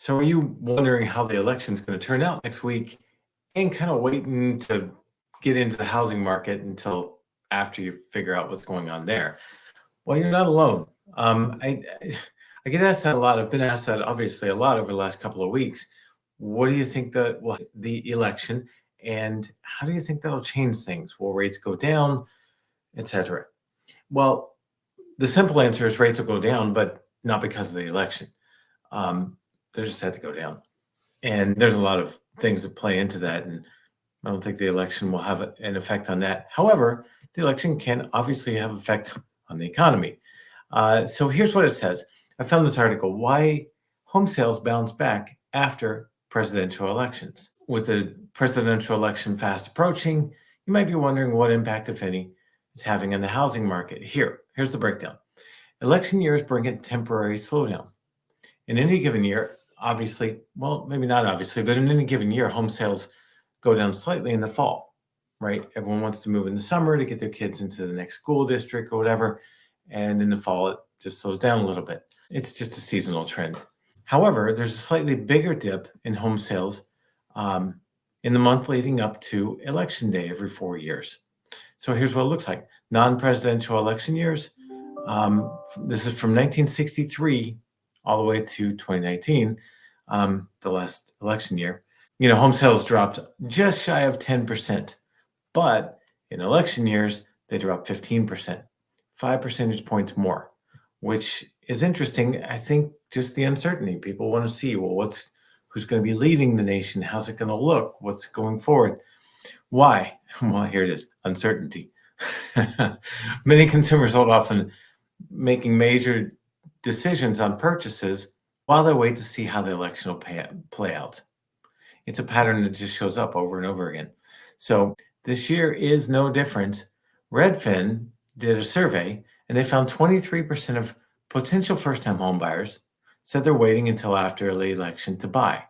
So are you wondering how the election's going to turn out next week and kind of waiting to get into the housing market until after you figure out what's going on there? Well, you're not alone. I get asked that a lot. I've been asked that obviously a lot over the last couple of weeks. What do you think the election, and how do you think that'll change things? Will rates go down, etc.? Well, the simple answer is rates will go down, but not because of the election. Um, they just had to go down. And there's a lot of things that play into that. And I don't think the election will have an effect on that. However, the election can obviously have effect on the economy. So here's what it says. I found this article, Why Home Sales Bounce Back After Presidential Elections. With the presidential election fast approaching, you might be wondering what impact, if any, it's having on the housing market. Here's the breakdown. Election years bring a temporary slowdown. In any given year, obviously, well, maybe not obviously, but in any given year, home sales go down slightly in the fall, right? Everyone wants to move in the summer to get their kids into the next school district or whatever. And in the fall, it just slows down a little bit. It's just a seasonal trend. However, there's a slightly bigger dip in home sales in the month leading up to Election Day every 4 years. So here's what it looks like. Non-presidential election years. This is from 1963 all the way to 2019, the last election year. Home sales dropped just shy of 10%, but in election years, they dropped 15%, 5 percentage points more, which is interesting. I think just the uncertainty. People want to see, well, who's going to be leading the nation? How's it going to look? What's going forward? Why? Well, here it is, uncertainty. Many consumers hold off on making major decisions on purchases while they wait to see how the election will play out. It's a pattern that just shows up over and over again. So this year is no different. Redfin did a survey, and they found 23% of potential first-time home buyers said they're waiting until after the election to buy.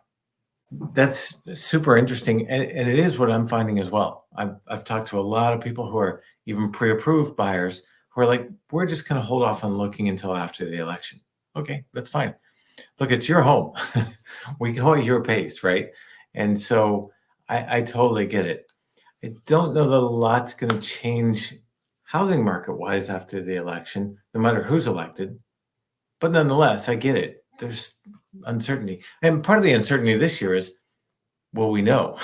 That's super interesting, and it is what I'm finding as well. I've talked to a lot of people who are even pre-approved buyers who are like, we're just going to hold off on looking until after the election. Okay, that's fine. Look, it's your home. We go at your pace, right? And so I totally get it. I don't know that a lot's going to change housing market-wise after the election, no matter who's elected. But nonetheless, I get it. There's uncertainty. And part of the uncertainty this year is, will we know?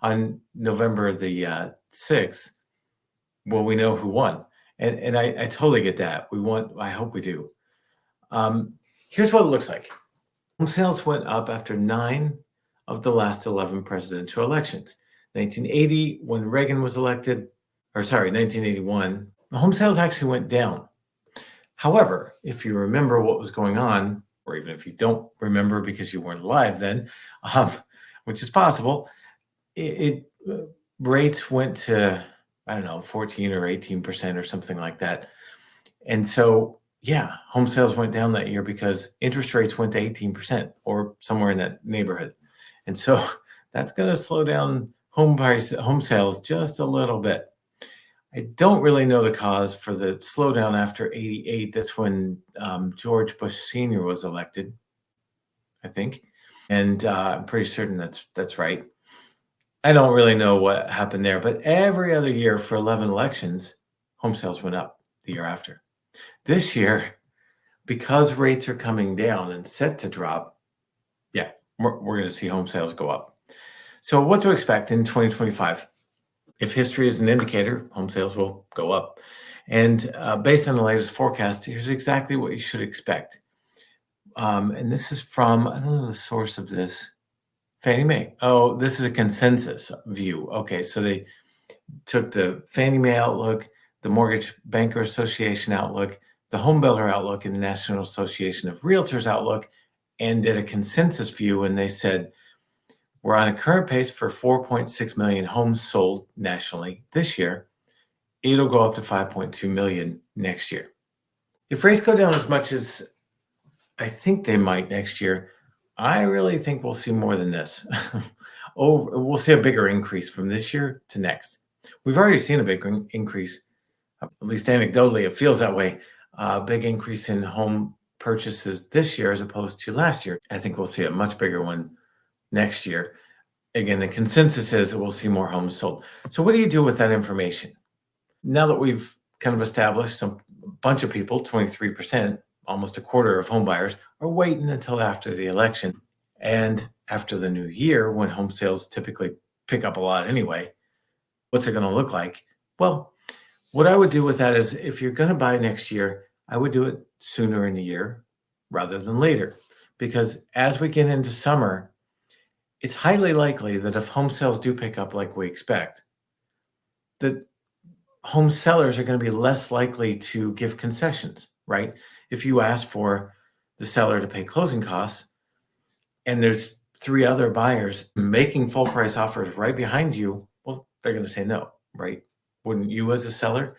On November the 6th, will we know who won? And I totally get that. I hope we do. Here's what it looks like. Home sales went up after 9 of the last 11 presidential elections. 1980, when Reagan was elected, 1981, the home sales actually went down. However, if you remember what was going on, or even if you don't remember because you weren't alive then, which is possible, rates went to, 14 or 18% or something like that. And so, yeah, home sales went down that year because interest rates went to 18% or somewhere in that neighborhood. And so that's going to slow down home sales just a little bit. I don't really know the cause for the slowdown after 88. That's when George Bush Sr. was elected, I think. And I'm pretty certain that's right. I don't really know what happened there, but every other year for 11 elections, home sales went up the year after. This year, because rates are coming down and set to drop, yeah, we're going to see home sales go up. So what to expect in 2025? If history is an indicator, home sales will go up. And based on the latest forecast, here's exactly what you should expect. And this is from, I don't know the source of this, Fannie Mae. Oh, this is a consensus view. Okay, so they took the Fannie Mae outlook, the Mortgage Banker Association outlook, the Home Builder outlook, and the National Association of Realtors outlook, and did a consensus view. And they said, we're on a current pace for 4.6 million homes sold nationally this year. It'll go up to 5.2 million next year. If rates go down as much as I think they might next year, I really think we'll see more than this. We'll see a bigger increase from this year to next. We've already seen a big increase, at least anecdotally, it feels that way. A big increase in home purchases this year as opposed to last year. I think we'll see a much bigger one next year. Again, the consensus is that we'll see more homes sold. So what do you do with that information? Now that we've kind of established a bunch of people, 23%, almost a quarter of home buyers, are waiting until after the election and after the new year when home sales typically pick up a lot anyway. What's it going to look like? Well, what I would do with that is if you're going to buy next year, I would do it sooner in the year rather than later. Because as we get into summer, it's highly likely that if home sales do pick up like we expect, that home sellers are going to be less likely to give concessions, right? If you ask for the seller to pay closing costs and there's 3 other buyers making full price offers right behind you, well, they're going to say no, right? Wouldn't you as a seller?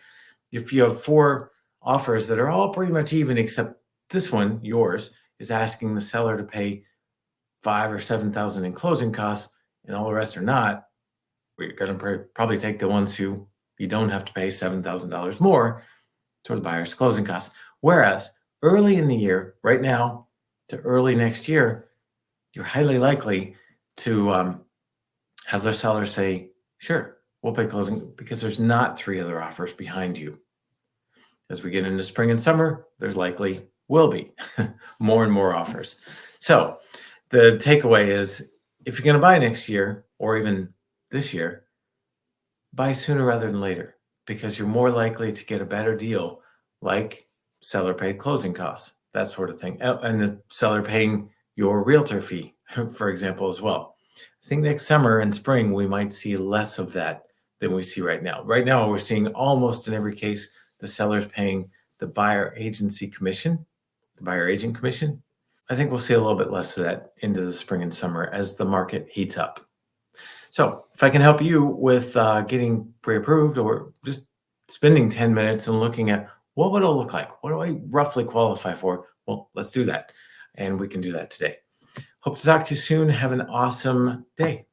If you have 4 offers that are all pretty much even, except this one, yours, is asking the seller to pay $5,000 or $7,000 in closing costs, and all the rest are not, we're going to probably take the ones who you don't have to pay $7,000 more toward the buyer's closing costs. Whereas early in the year, right now to early next year, you're highly likely to have their seller say, sure, we'll pay closing, because there's not 3 other offers behind you. As we get into spring and summer, there's likely will be more and more offers. So the takeaway is, if you're going to buy next year or even this year, buy sooner rather than later, because you're more likely to get a better deal, like seller paid closing costs, that sort of thing, and the seller paying your realtor fee, for example, as well. I think next summer and spring, we might see less of that than we see right now. Right now, we're seeing almost in every case, the seller's paying the buyer agency commission, the buyer agent commission. I think we'll see a little bit less of that into the spring and summer as the market heats up. So if I can help you with getting pre-approved or just spending 10 minutes and looking at what would it look like? What do I roughly qualify for? Well, let's do that. And we can do that today. Hope to talk to you soon. Have an awesome day.